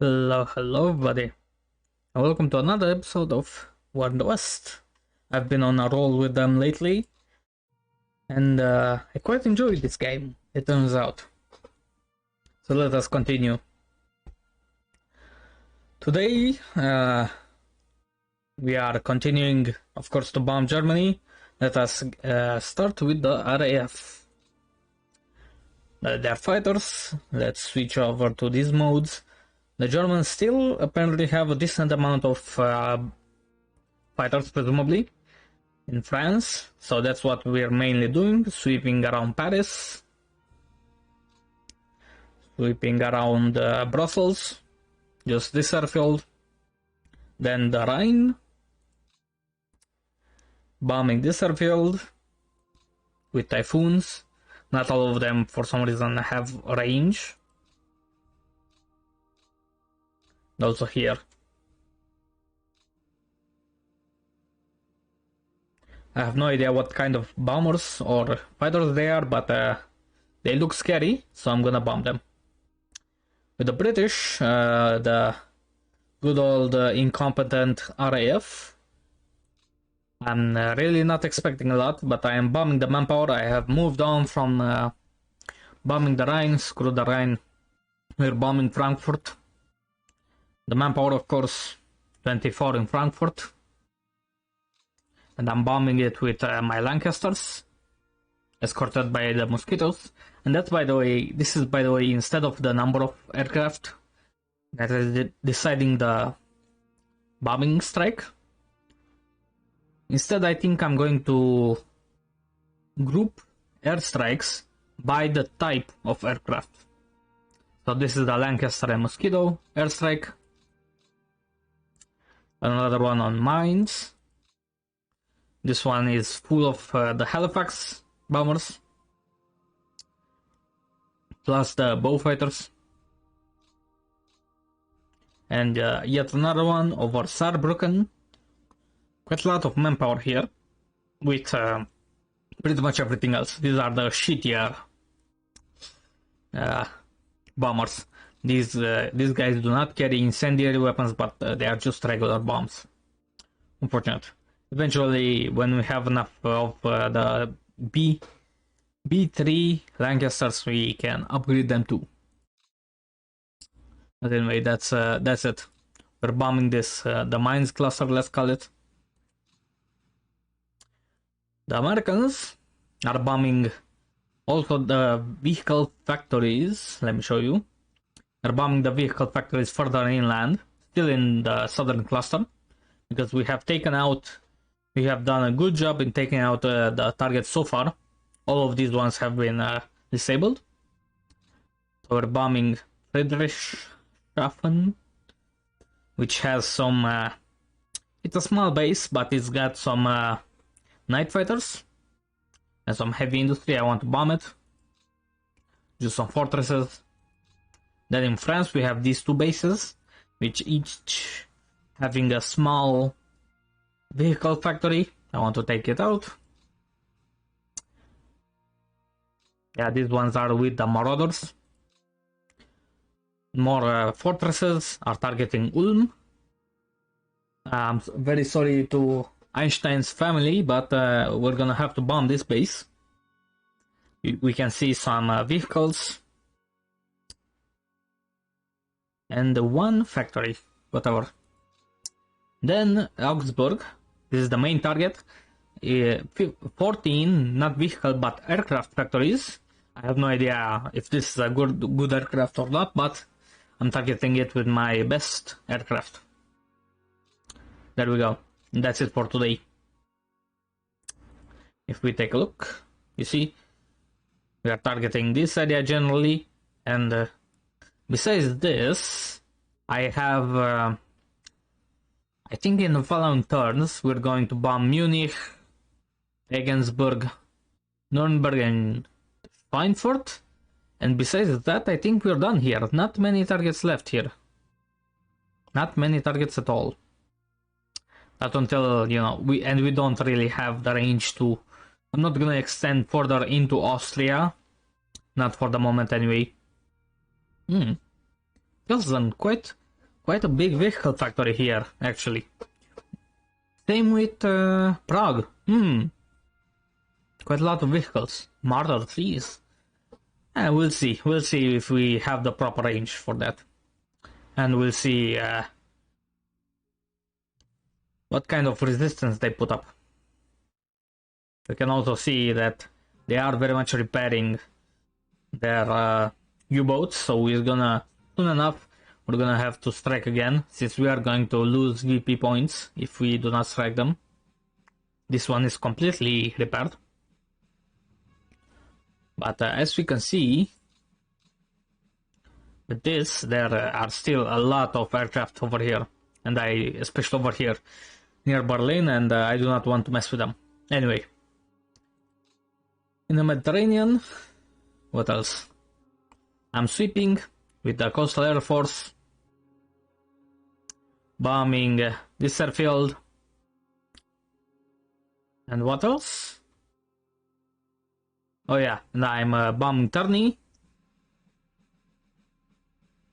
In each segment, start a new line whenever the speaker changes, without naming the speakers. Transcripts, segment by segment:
Hello, everybody, and welcome to another episode of War in the West. I've been on a roll with them lately, and I quite enjoyed this game, it turns out. So let us continue. Today, we are continuing, of course, to bomb Germany. Let us start with the RAF. They're fighters. Let's switch over to these modes. The Germans still apparently have a decent amount of fighters, presumably, in France. So that's what we're mainly doing, sweeping around Paris, sweeping around Brussels, just this airfield, then the Rhine, bombing this airfield with Typhoons. Not all of them, for some reason, have range. Also here. I have no idea what kind of bombers or fighters they are, but they look scary, so I'm gonna bomb them. With the British, the good old incompetent RAF, I'm really not expecting a lot, but I am bombing the manpower. I have moved on from bombing the Rhine. Screw the Rhine. We're bombing Frankfurt. The manpower, of course, 24 in Frankfurt. And I'm bombing it with my Lancasters, escorted by the Mosquitoes. And that's, by the way, this is, by the way, instead of the number of aircraft that is deciding the bombing strike. Instead, I think I'm going to group airstrikes by the type of aircraft. So this is the Lancaster and Mosquito airstrike. Another one on mines. This one is full of the Halifax bombers, plus the Beaufighters. And yet another one over Saarbrücken. Quite a lot of manpower here, with pretty much everything else. These are the shittier bombers. These guys do not carry incendiary weapons, but they are just regular bombs. Unfortunate. Eventually, when we have enough of the B3 Lancasters, we can upgrade them too. But anyway, that's it. We're bombing this the mines cluster, let's call it. The Americans are bombing also the vehicle factories. Let me show you. They're bombing the vehicle factories further inland, still in the southern cluster, because we have done a good job in taking out the targets so far. All of these ones have been disabled. So we're bombing Friedrichshafen, which has some, it's a small base, but it's got some night fighters and some heavy industry. I want to bomb it. Just some fortresses. Then in France we have these two bases, which each having a small vehicle factory. I want to take it out. Yeah, these ones are with the Marauders. More fortresses are targeting Ulm. I'm very sorry to Einstein's family, but we're gonna have to bomb this base. We can see some vehicles and one factory, whatever. Then Augsburg, this is the main target. 14 not vehicle but aircraft factories. I have no idea if this is a good aircraft or not, but I'm targeting it with my best aircraft. There we go. That's it for today. If we take a look, you see, we are targeting this area generally, and besides this, I have, I think in the following turns, we're going to bomb Munich, Regensburg, Nuremberg, and Schweinfurt. And besides that, I think we're done here. Not many targets left here. Not many targets at all. Not until, you know, we don't really have the range to. I'm not gonna extend further into Austria. Not for the moment anyway. Feels quite quite a big vehicle factory here, actually. Same with Prague. Quite a lot of vehicles. Martyr 3s. We'll see. We'll see if we have the proper range for that. And we'll see what kind of resistance they put up. We can also see that they are very much repairing their U-boats, so we're gonna, soon enough, we're gonna have to strike again, since we are going to lose VP points if we do not strike them. This one is completely repaired. But as we can see, with this, there are still a lot of aircraft over here, and especially over here near Berlin, and I do not want to mess with them. Anyway, in the Mediterranean, what else? I'm sweeping with the Coastal Air Force, bombing this airfield, and what else? Oh yeah, and I'm bombing Terni.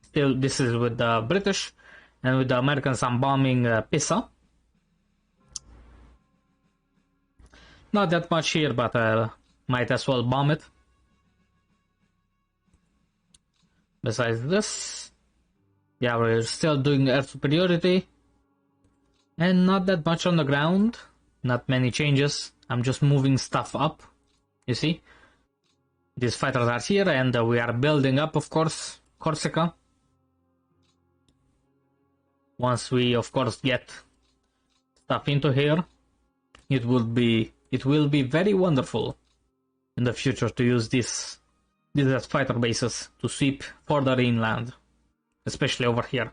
Still, this is with the British, and with the Americans I'm bombing Pisa. Not that much here, but might as well bomb it. Besides this, yeah, we're still doing air superiority, and not that much on the ground, not many changes. I'm just moving stuff up, you see. These fighters are here, and we are building up, of course, Corsica. Once we, of course, get stuff into here, it will be very wonderful in the future to use these as fighter bases to sweep further inland, especially over here.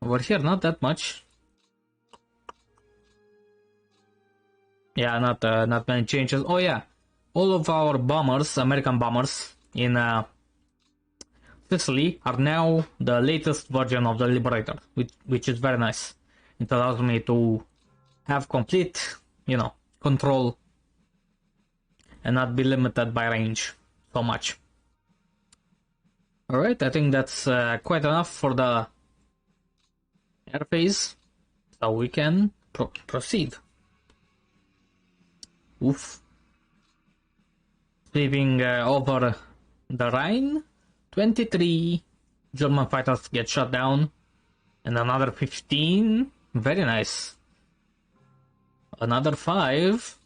Over here, not that much. Yeah, not many changes. Oh yeah, all of our bombers, American bombers in Sicily, are now the latest version of the Liberator, which is very nice. It allows me to have complete, control and not be limited by range so much. Alright, I think that's quite enough for the air phase, so we can proceed. Oof. Sweeping over the Rhine, 23 German fighters get shot down, and another 15, very nice. Another 5,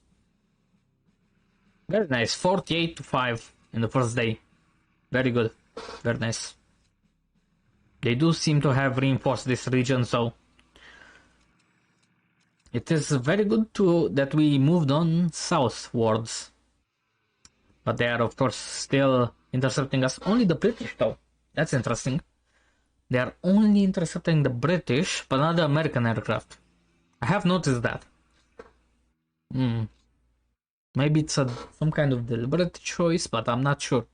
very nice, 48 to 5 in the first day. Very good, very nice. They do seem to have reinforced this region, so it is very good that we moved on southwards. But they are, of course, still intercepting us. Only the British, though. That's interesting. They are only intercepting the British, but not the American aircraft. I have noticed that. Maybe it's some kind of deliberate choice, but I'm not sure.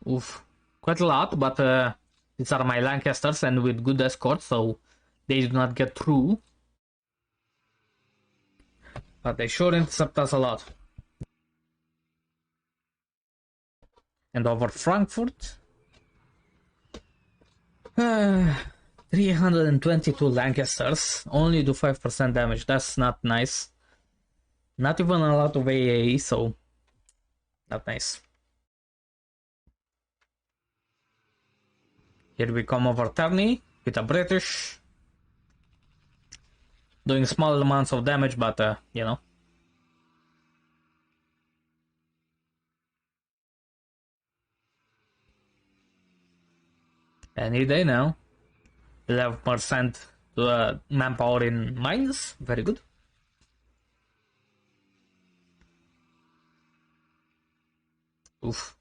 Oof. Quite a lot, but these are my Lancasters and with good escort, so they do not get through. But they sure intercept us a lot. And over Frankfurt, 322 Lancasters, only do 5% damage. That's not nice. Not even a lot of AAE, so not nice. Here we come over Terni with the British. Doing small amounts of damage, but Any day now. 11% manpower in mines. Very good. Oof.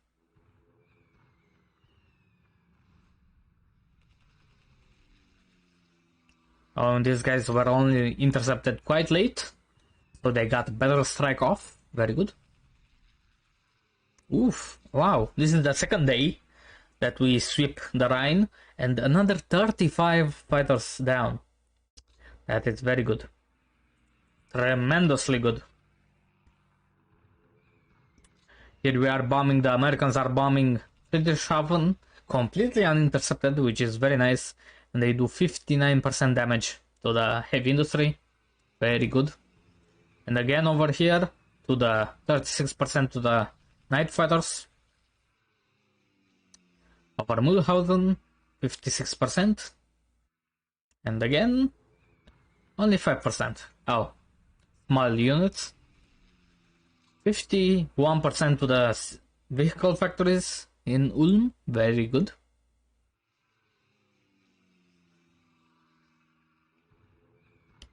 Oh, and these guys were only intercepted quite late, so they got better strike off. Very good. Oof. Wow. This is the second day that we sweep the Rhine, and another 35 fighters down. That is very good. Tremendously good. Here we are bombing, the Americans are bombing Friedrichshafen completely unintercepted, which is very nice. And they do 59% damage to the heavy industry. Very good. And again over here to the 36% to the night fighters. Over Mulhausen, 56%. And again, only 5%. Oh, small units. 51% to the vehicle factories in Ulm. Very good.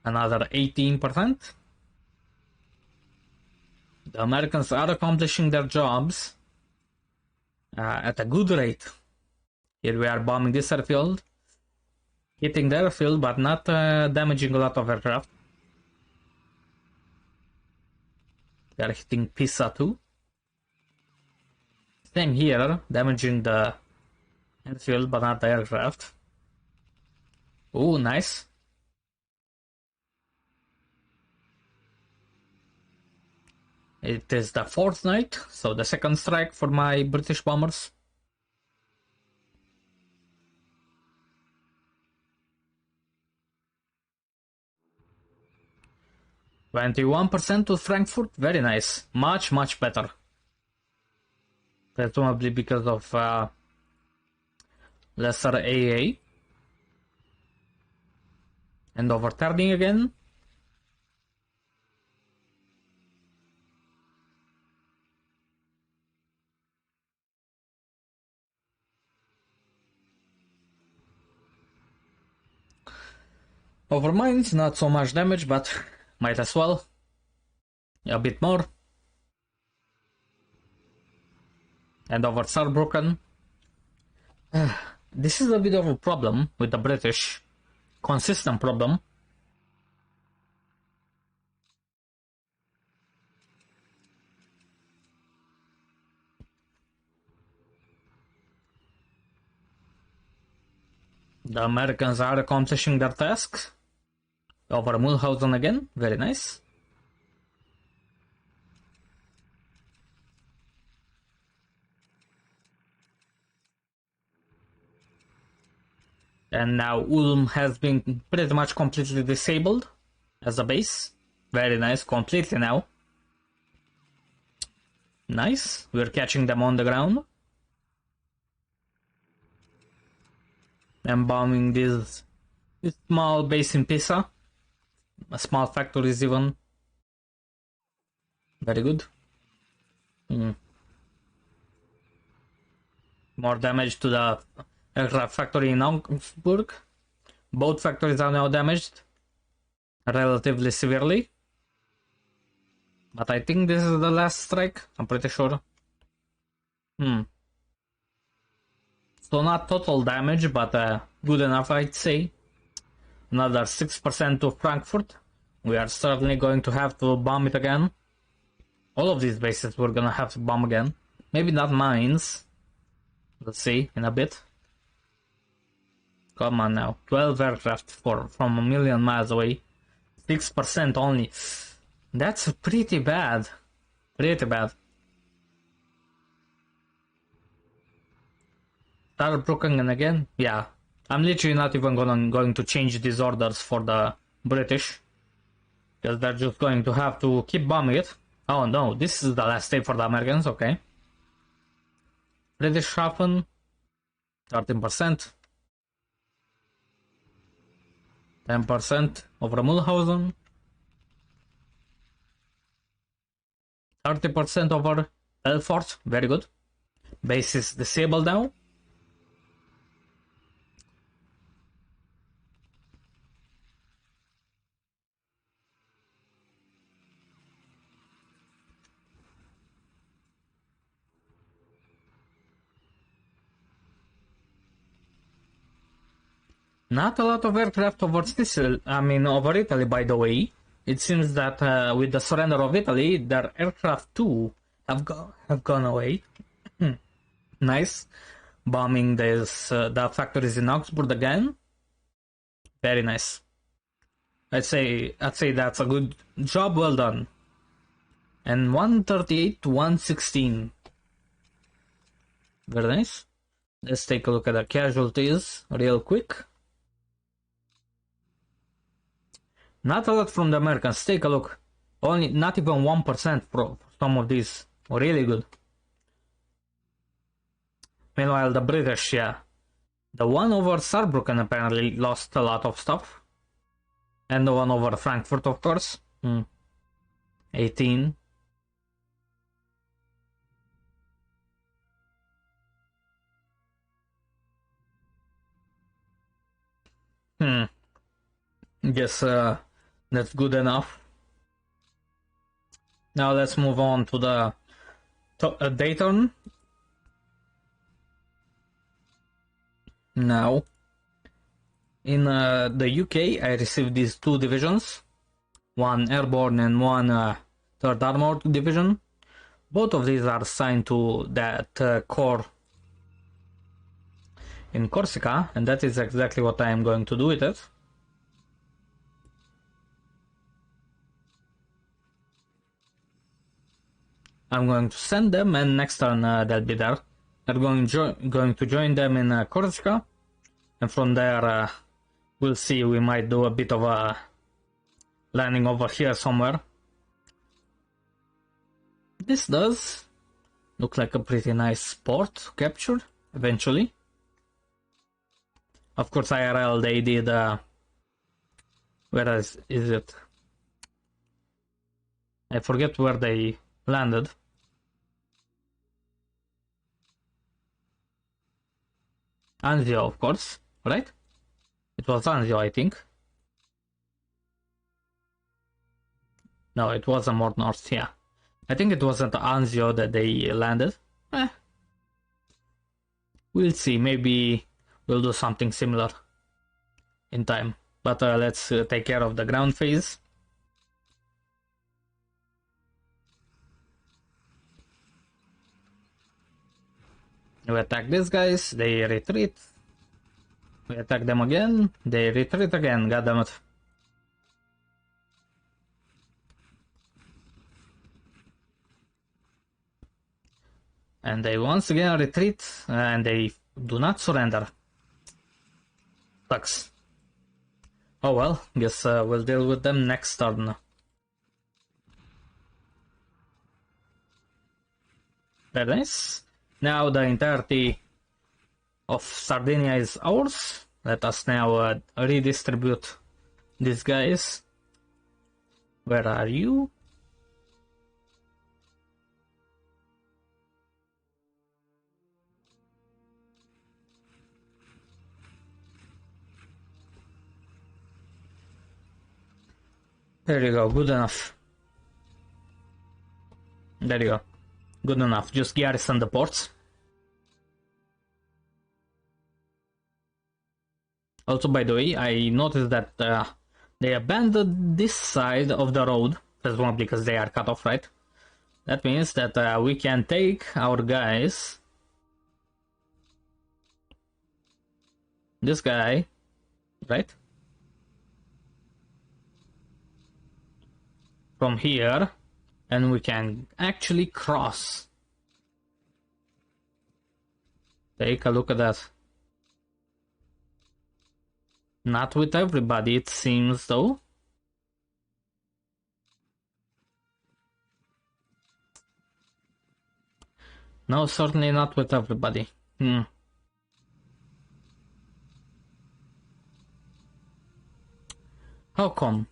Another 18%. The Americans are accomplishing their jobs at a good rate. Here we are bombing this airfield, hitting the airfield, but not damaging a lot of aircraft. They are hitting Pisa too. Same here, damaging the airfield, but not the aircraft. Oh, nice. It is the fourth night, so the second strike for my British bombers. 21% to Frankfurt, very nice. Much better. Presumably because of lesser AA. And overturning again. Over mines, not so much damage, but might as well. A bit more. And over Saarbrücken. This is a bit of a problem with the British. Consistent problem. The Americans are accomplishing their task. Over Mulhausen again, very nice. And now Ulm has been pretty much completely disabled as a base. Very nice, completely now. Nice, we're catching them on the ground. And bombing this small base in Pisa. A small factories even. Very good. More damage to the aircraft factory in Augsburg. Both factories are now damaged. Relatively severely. But I think this is the last strike. I'm pretty sure. So not total damage, but good enough, I'd say. Another 6% to Frankfurt. We are certainly going to have to bomb it again. All of these bases we're gonna have to bomb again. Maybe not mines. Let's see in a bit. Come on now. 12 aircraft from a million miles away. 6% only. That's pretty bad. Pretty bad. Saarbrücken again? Yeah. I'm literally not even going to change these orders for the British. Because they're just going to have to keep bombing it. Oh no, this is the last day for the Americans, okay. Friedrichshafen, 13%. 10% over Mulhausen. 30% over Elfort, very good. Base is disabled now. Not a lot of aircraft over Sicily, over Italy, by the way. It seems that with the surrender of Italy, their aircraft too have gone away. Nice. Bombing the factories in Augsburg again. Very nice. I'd say that's a good job, well done. And 138 to 116. Very nice. Let's take a look at the casualties real quick. Not a lot from the Americans. Take a look. Only not even 1% for some of these. Really good. Meanwhile, the British, yeah. The one over Saarbrücken apparently lost a lot of stuff. And the one over Frankfurt, of course. 18. Guess that's good enough. Now let's move on to the Dayton. Now, in the UK, I received these two divisions, one airborne and one 3rd Armored Division. Both of these are assigned to that corps in Corsica, and that is exactly what I am going to do with it. I'm going to send them, and next turn they'll be there. They're going to join them in Corsica, and from there we'll see. We might do a bit of a landing over here somewhere. This does look like a pretty nice spot to capture eventually. Of course, IRL they did. Where is it? I forget where they landed. Anzio, of course, right? It was Anzio, I think. No, it wasn't more north, yeah. I think it wasn't Anzio that they landed. We'll see, maybe we'll do something similar in time. But let's take care of the ground phase. We attack these guys, they retreat. We attack them again, they retreat again, goddammit. And they once again retreat, and they do not surrender. Sucks. Oh well, guess we'll deal with them next turn. Very nice. Now the entirety of Sardinia is ours. Let us now redistribute these guys. Where are you? There you go, good enough. There you go. Good enough, just garrison the ports. Also, by the way, I noticed that they abandoned this side of the road, presumably because they are cut off, right? That means that we can take our guys. This guy, right? From here, and we can actually cross. Take a look at that. Not with everybody, it seems, though. No, certainly not with everybody. How come?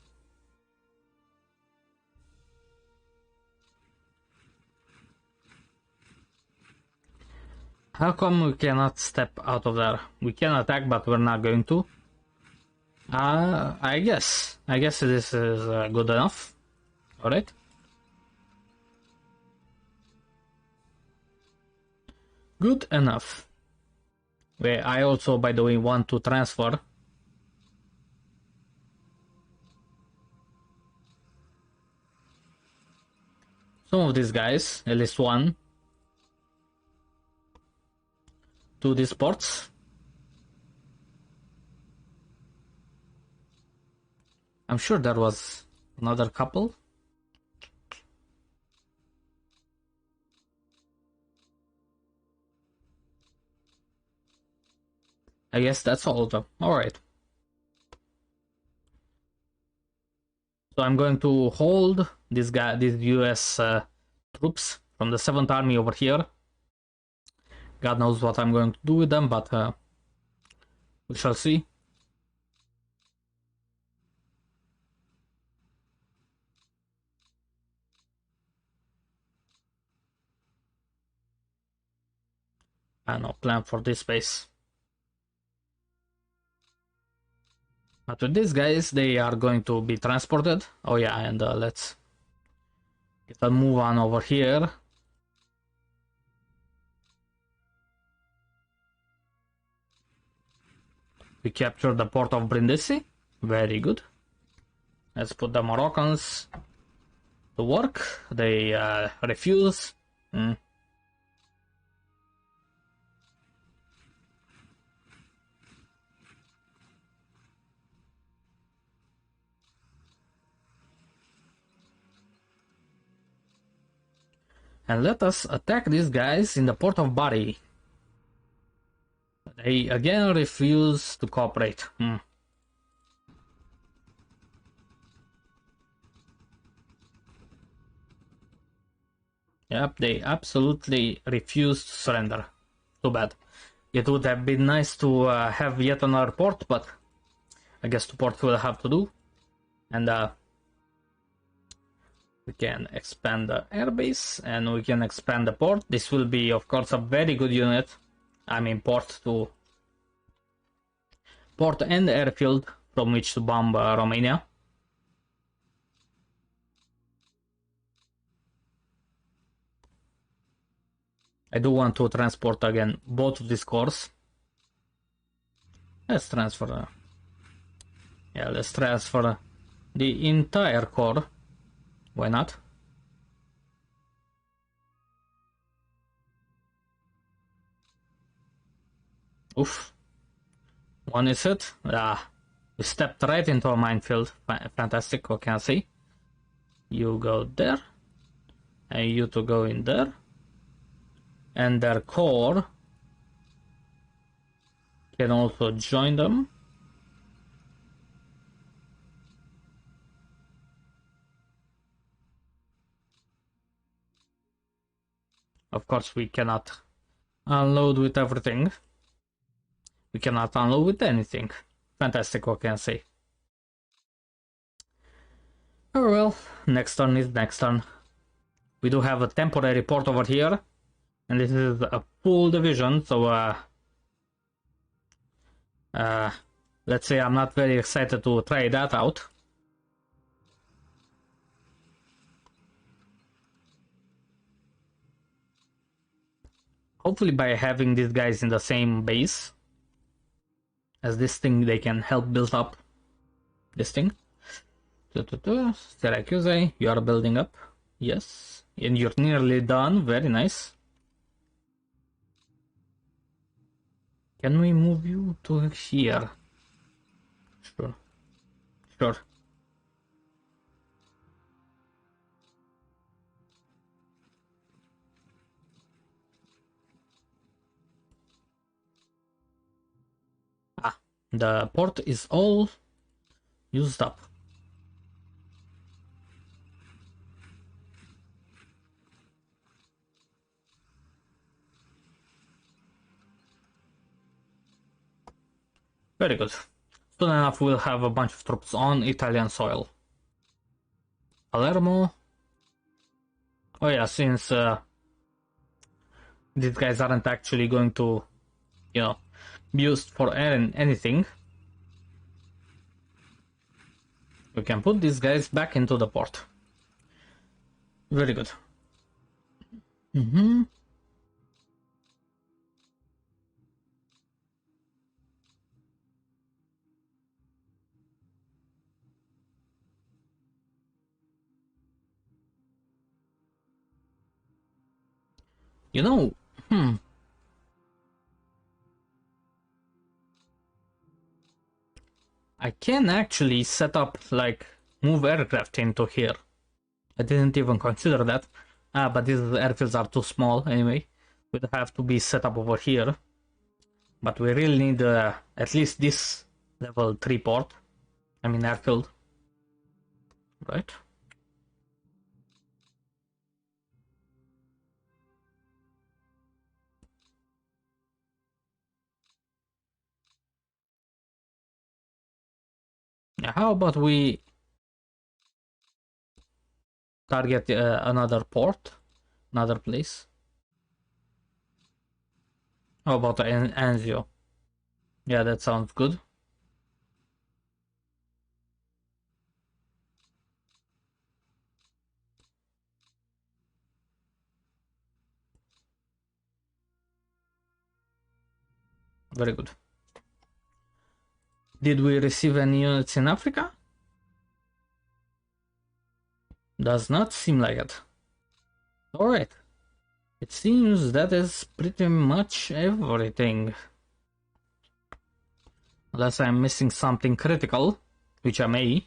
How come we cannot step out of there? We can attack, but we're not going to. I guess this is good enough. Alright. Good enough. Wait, I also, by the way, want to transfer some of these guys, at least one, to these ports. I'm sure there was another couple. I guess that's all of them. Alright. So I'm going to hold these US troops from the 7th Army over here. God knows what I'm going to do with them, but we shall see. I have no plan for this base. But with these guys, they are going to be transported. Oh yeah, and let's get a move on over here. We captured the port of Brindisi. Very good. Let's put the Moroccans to work. They refuse. And let us attack these guys in the port of Bari. They again refuse to cooperate. Yep, they absolutely refuse to surrender. Too bad. It would have been nice to have yet another port, but I guess the port will have to do. And we can expand the airbase and we can expand the port. This will be, of course, a very good unit. I mean, port and airfield from which to bomb Romania. I do want to transport again both of these cores. Let's transfer. Let's transfer the entire core. Why not? Oof. One is it. We stepped right into a minefield. Fantastic. What can I say? You go there. And you two go in there. And their core can also join them. Of course, we cannot unload with everything. We cannot unload with anything. Fantastic, what can I say? Oh well, next turn is next turn. We do have a temporary port over here. And this is a full division, so let's say I'm not very excited to try that out. Hopefully by having these guys in the same base as this thing, they can help build up this thing. Syracuse, you are building up. Yes. And you're nearly done. Very nice. Can we move you to here? Sure. Sure. The port is all used up. Very good. Soon enough we'll have a bunch of troops on Italian soil. Palermo. Oh yeah, since these guys aren't actually going to, be used for anything, we can put these guys back into the port. Very good. I can actually set up, like, move aircraft into here. I didn't even consider that. But these airfields are too small anyway. Would have to be set up over here. But we really need at least this level 3 port. I mean airfield. Right? How about we target another port? Another place? How about Anzio? Yeah, that sounds good. Very good. Did we receive any units in Africa? Does not seem like it. Alright. It seems that is pretty much everything. Unless I'm missing something critical, which I may.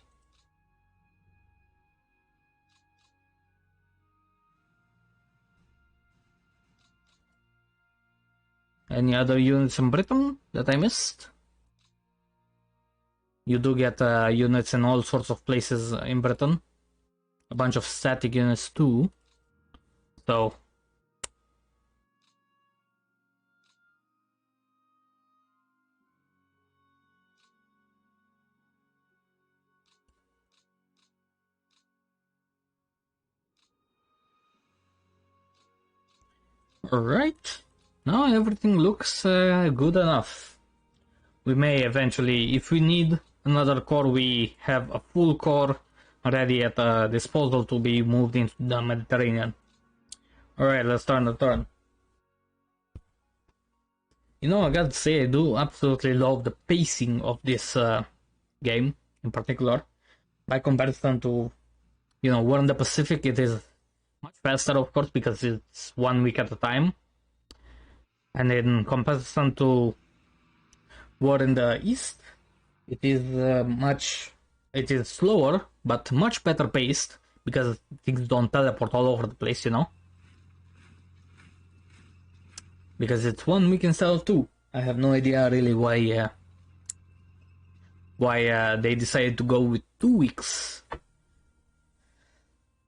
Any other units in Britain that I missed? You do get units in all sorts of places in Britain. A bunch of static units too. So... Alright. Now everything looks good enough. We may eventually, if we need another core, we have a full core ready at disposal to be moved into the Mediterranean. Alright, let's turn the turn. You know, I gotta say, I do absolutely love the pacing of this game in particular. By comparison to, you know, War in the Pacific, it is much faster, of course, because it's 1 week at a time. And in comparison to War in the East, it is slower, but much better paced, because things don't teleport all over the place, you know? Because it's 1 week instead of 2. I have no idea really why they decided to go with 2 weeks.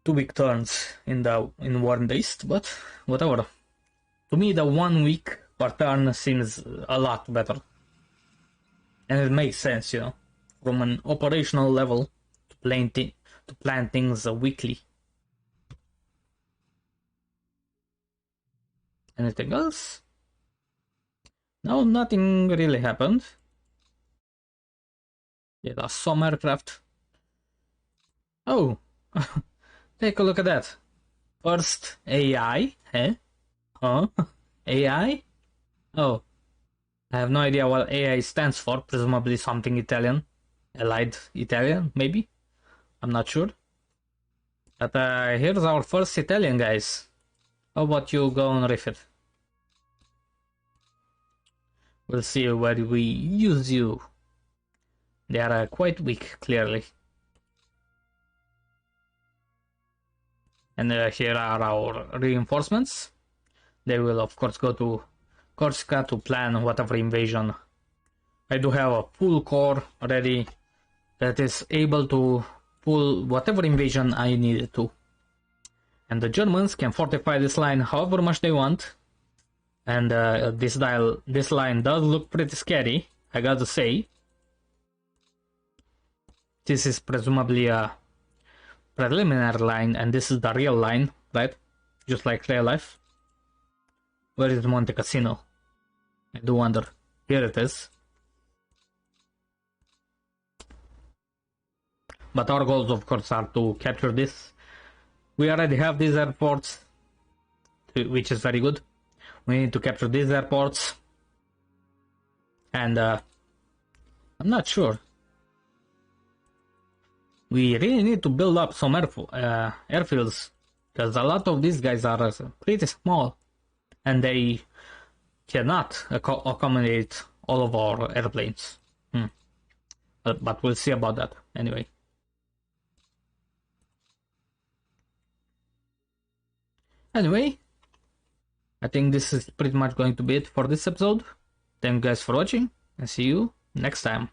2 week turns in War in the East, but whatever. To me, the 1 week per turn seems a lot better. And it makes sense, you know, from an operational level to plan things weekly. Anything else? No, nothing really happened. Yeah, that's some aircraft. Oh, take a look at that. First AI, eh? Huh? AI? Oh, I have no idea what AI stands for. Presumably something Italian. Allied Italian, maybe? I'm not sure. But here's our first Italian, guys. How about you go and riff it? We'll see where we use you. They are quite weak, clearly. And here are our reinforcements. They will, of course, go to Corsica to plan whatever invasion. I do have a full core ready that is able to pull whatever invasion I needed to. And the Germans can fortify this line however much they want. And this line does look pretty scary, I gotta say. This is presumably a preliminary line, and this is the real line, right? Just like real life. Where is Monte Cassino? I do wonder. Here it is. But our goals, of course, are to capture this. We already have these airports, which is very good. We need to capture these airports. And I'm not sure. We really need to build up some airfields, because a lot of these guys are pretty small, and they cannot accommodate all of our airplanes. But we'll see about that anyway. Anyway, I think this is pretty much going to be it for this episode. Thank you guys for watching and see you next time.